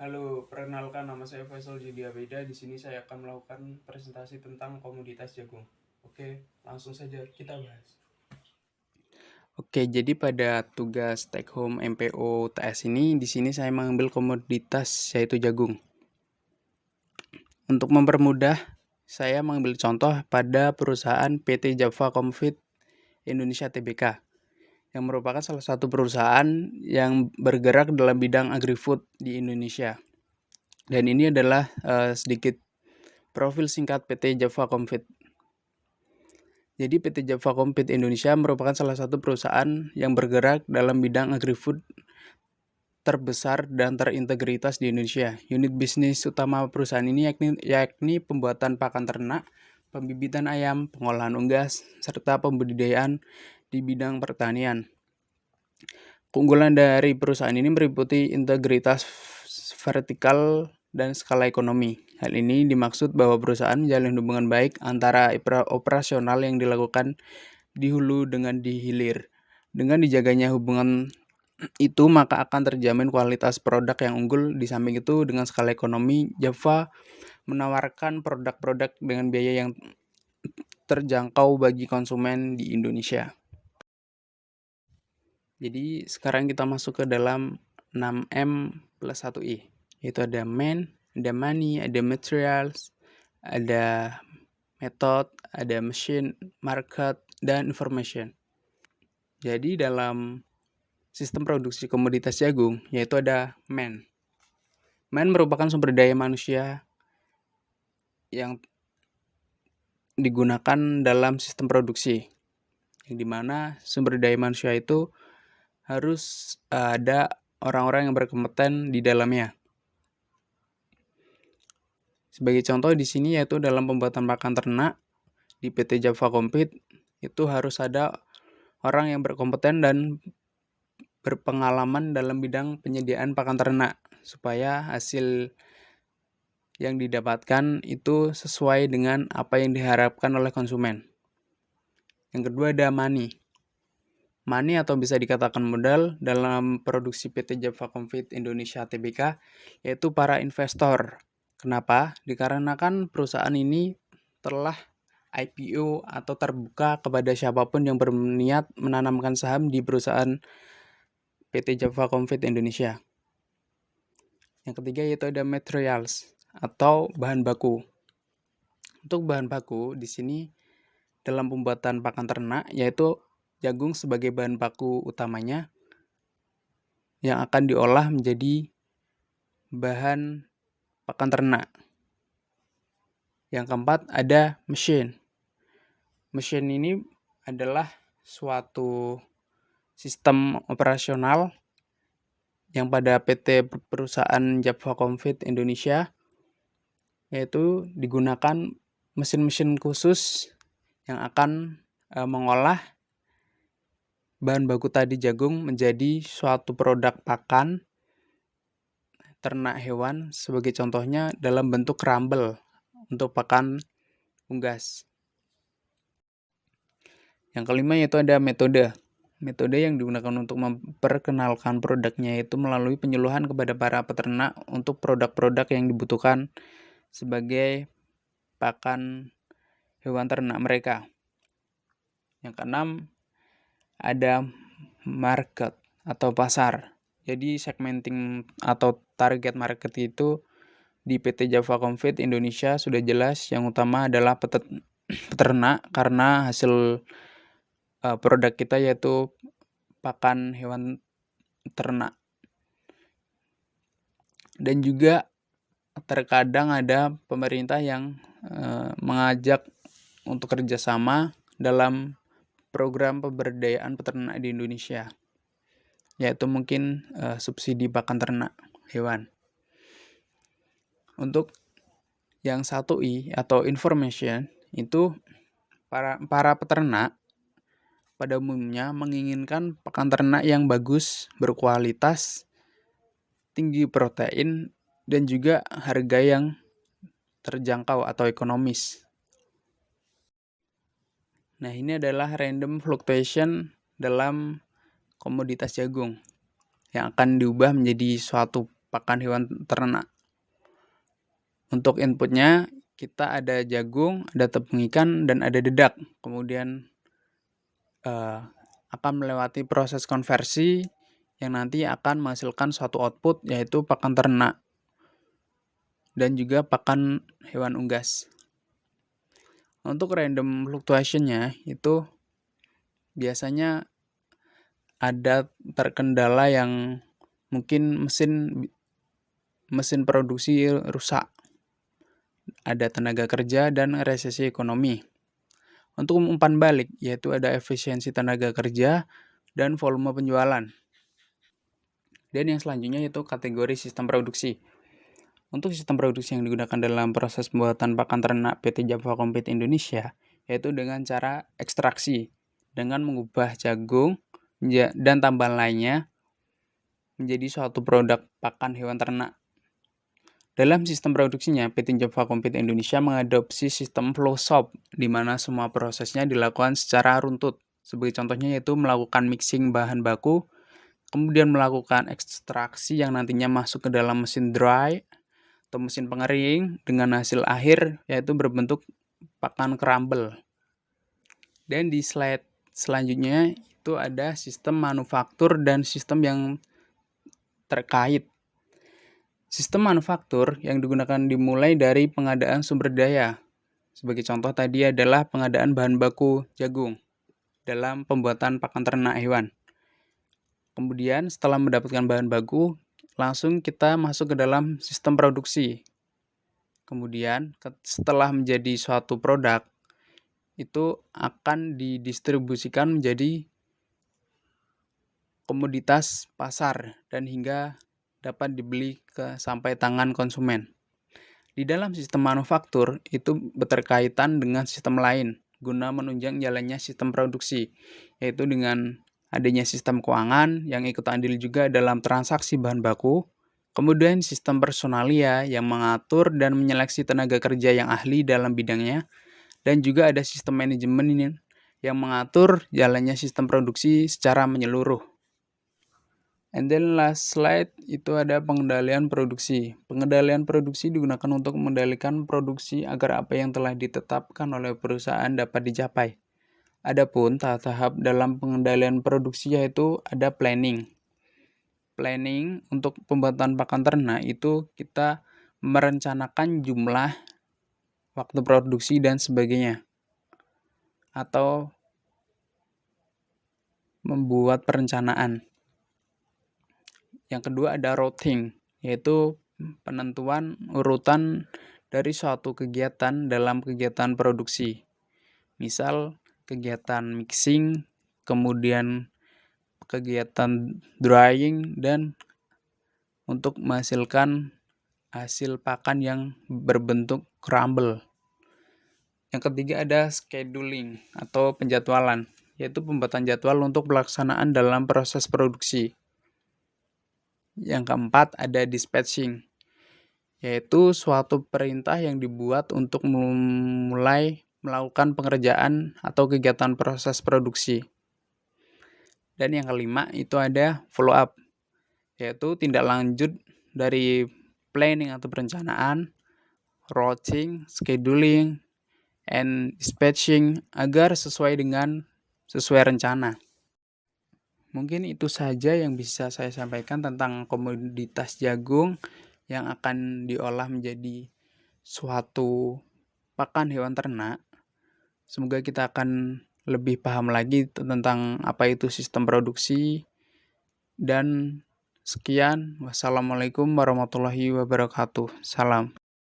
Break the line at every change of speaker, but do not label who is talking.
Halo, perkenalkan nama saya Faisal Judiabeda. Di sini saya akan melakukan presentasi tentang komoditas jagung. Oke, langsung saja kita bahas. Oke, jadi pada tugas take home MPO TS ini, di sini saya mengambil komoditas yaitu jagung. Untuk mempermudah, saya mengambil contoh pada perusahaan PT Java Comfit Indonesia Tbk, yang merupakan salah satu perusahaan yang bergerak dalam bidang agri-food di Indonesia. Dan ini adalah sedikit profil singkat PT Java Comfit. Jadi PT Java Comfit Indonesia merupakan salah satu perusahaan yang bergerak dalam bidang agri-food terbesar dan terintegritas di Indonesia. Unit bisnis utama perusahaan ini yakni pembuatan pakan ternak, pembibitan ayam, pengolahan unggas, serta pembudidayaan di bidang pertanian. Keunggulan dari perusahaan ini meliputi integritas vertikal dan skala ekonomi. Hal ini dimaksud bahwa perusahaan menjalin hubungan baik antara operasional yang dilakukan di hulu dengan di hilir. Dengan dijaganya hubungan itu, maka akan terjamin kualitas produk yang unggul. Di samping itu, dengan skala ekonomi, Java menawarkan produk-produk dengan biaya yang terjangkau bagi konsumen di Indonesia. Jadi sekarang kita masuk ke dalam 6M plus 1I, yaitu ada man, ada money, ada materials, ada method, ada machine, market, dan information. Jadi dalam sistem produksi komoditas jagung, yaitu ada man. Man merupakan sumber daya manusia yang digunakan dalam sistem produksi, yang dimana sumber daya manusia itu harus ada orang-orang yang berkompeten di dalamnya. Sebagai contoh di sini yaitu dalam pembuatan pakan ternak di PT Java Comfit itu harus ada orang yang berkompeten dan berpengalaman dalam bidang penyediaan pakan ternak supaya hasil yang didapatkan itu sesuai dengan apa yang diharapkan oleh konsumen. Yang kedua ada money. Money atau bisa dikatakan modal dalam produksi PT Java Comfit Indonesia Tbk yaitu para investor. Kenapa? Dikarenakan perusahaan ini telah IPO atau terbuka kepada siapapun yang berniat menanamkan saham di perusahaan PT Java Comfit Indonesia. Yang ketiga yaitu ada materials atau bahan baku. Untuk bahan baku di sini dalam pembuatan pakan ternak yaitu jagung sebagai bahan baku utamanya yang akan diolah menjadi bahan pakan ternak. Yang keempat ada mesin. Mesin ini adalah suatu sistem operasional yang pada PT perusahaan Java Comfit Indonesia yaitu digunakan mesin-mesin khusus yang akan mengolah bahan baku tadi jagung menjadi suatu produk pakan ternak hewan, sebagai contohnya dalam bentuk crumble untuk pakan unggas. Yang kelima yaitu ada metode. Metode yang digunakan untuk memperkenalkan produknya yaitu melalui penyuluhan kepada para peternak untuk produk-produk yang dibutuhkan sebagai pakan hewan ternak mereka. Yang keenam ada market atau pasar. Jadi segmenting atau target market itu di PT Java Comfit Indonesia sudah jelas. Yang utama adalah peternak karena hasil produk kita yaitu pakan hewan ternak. Dan juga terkadang ada pemerintah yang mengajak untuk kerjasama dalam program pemberdayaan peternak di Indonesia, yaitu mungkin subsidi pakan ternak hewan. Untuk yang 1I atau information itu para peternak pada umumnya menginginkan pakan ternak yang bagus, berkualitas, tinggi protein, dan juga harga yang terjangkau atau ekonomis. Nah, ini adalah random fluctuation dalam komoditas jagung yang akan diubah menjadi suatu pakan hewan ternak. Untuk inputnya kita ada jagung, ada tepung ikan, dan ada dedak. Kemudian akan melewati proses konversi yang nanti akan menghasilkan suatu output, yaitu pakan ternak dan juga pakan hewan unggas. Untuk random fluctuation-nya itu biasanya ada terkendala yang mungkin mesin produksi rusak, ada tenaga kerja dan resesi ekonomi. Untuk umpan balik, yaitu ada efisiensi tenaga kerja dan volume penjualan. Dan yang selanjutnya yaitu kategori sistem produksi. Untuk sistem produksi yang digunakan dalam proses pembuatan pakan ternak PT Java Kompit Indonesia, yaitu dengan cara ekstraksi, dengan mengubah jagung dan tambahan lainnya menjadi suatu produk pakan hewan ternak. Dalam sistem produksinya, PT Java Kompit Indonesia mengadopsi sistem flow shop, di mana semua prosesnya dilakukan secara runtut. Sebagai contohnya yaitu melakukan mixing bahan baku, kemudian melakukan ekstraksi yang nantinya masuk ke dalam mesin dry atau mesin pengering dengan hasil akhir yaitu berbentuk pakan crumble. Dan di slide selanjutnya itu ada sistem manufaktur dan sistem yang terkait. Sistem manufaktur yang digunakan dimulai dari pengadaan sumber daya. Sebagai contoh tadi adalah pengadaan bahan baku jagung dalam pembuatan pakan ternak hewan. Kemudian setelah mendapatkan bahan baku, langsung kita masuk ke dalam sistem produksi. Kemudian setelah menjadi suatu produk, itu akan didistribusikan menjadi komoditas pasar dan hingga dapat dibeli sampai tangan konsumen. Di dalam sistem manufaktur itu berkaitan dengan sistem lain guna menunjang jalannya sistem produksi, yaitu dengan adanya sistem keuangan yang ikut andil juga dalam transaksi bahan baku, kemudian sistem personalia yang mengatur dan menyeleksi tenaga kerja yang ahli dalam bidangnya, dan juga ada sistem manajemen yang mengatur jalannya sistem produksi secara menyeluruh. And then last slide itu ada pengendalian produksi. Pengendalian produksi digunakan untuk mengendalikan produksi agar apa yang telah ditetapkan oleh perusahaan dapat dicapai. Adapun tahap-tahap dalam pengendalian produksi yaitu ada planning. Planning untuk pembuatan pakan ternak itu kita merencanakan jumlah, waktu produksi dan sebagainya. Atau membuat perencanaan. Yang kedua ada routing, yaitu penentuan urutan dari suatu kegiatan dalam kegiatan produksi. Misal kegiatan mixing, kemudian kegiatan drying, dan untuk menghasilkan hasil pakan yang berbentuk crumble. Yang ketiga ada scheduling atau penjadwalan, yaitu pembuatan jadwal untuk pelaksanaan dalam proses produksi. Yang keempat ada dispatching, yaitu suatu perintah yang dibuat untuk mulai melakukan pengerjaan atau kegiatan proses produksi. Dan yang kelima itu ada follow up, yaitu tindak lanjut dari planning atau perencanaan, routing, scheduling, and dispatching agar sesuai rencana. Mungkin itu saja yang bisa saya sampaikan tentang komoditas jagung yang akan diolah menjadi suatu pakan hewan ternak. Semoga kita akan lebih paham lagi tentang apa itu sistem produksi. Dan sekian, wassalamualaikum warahmatullahi wabarakatuh. Salam.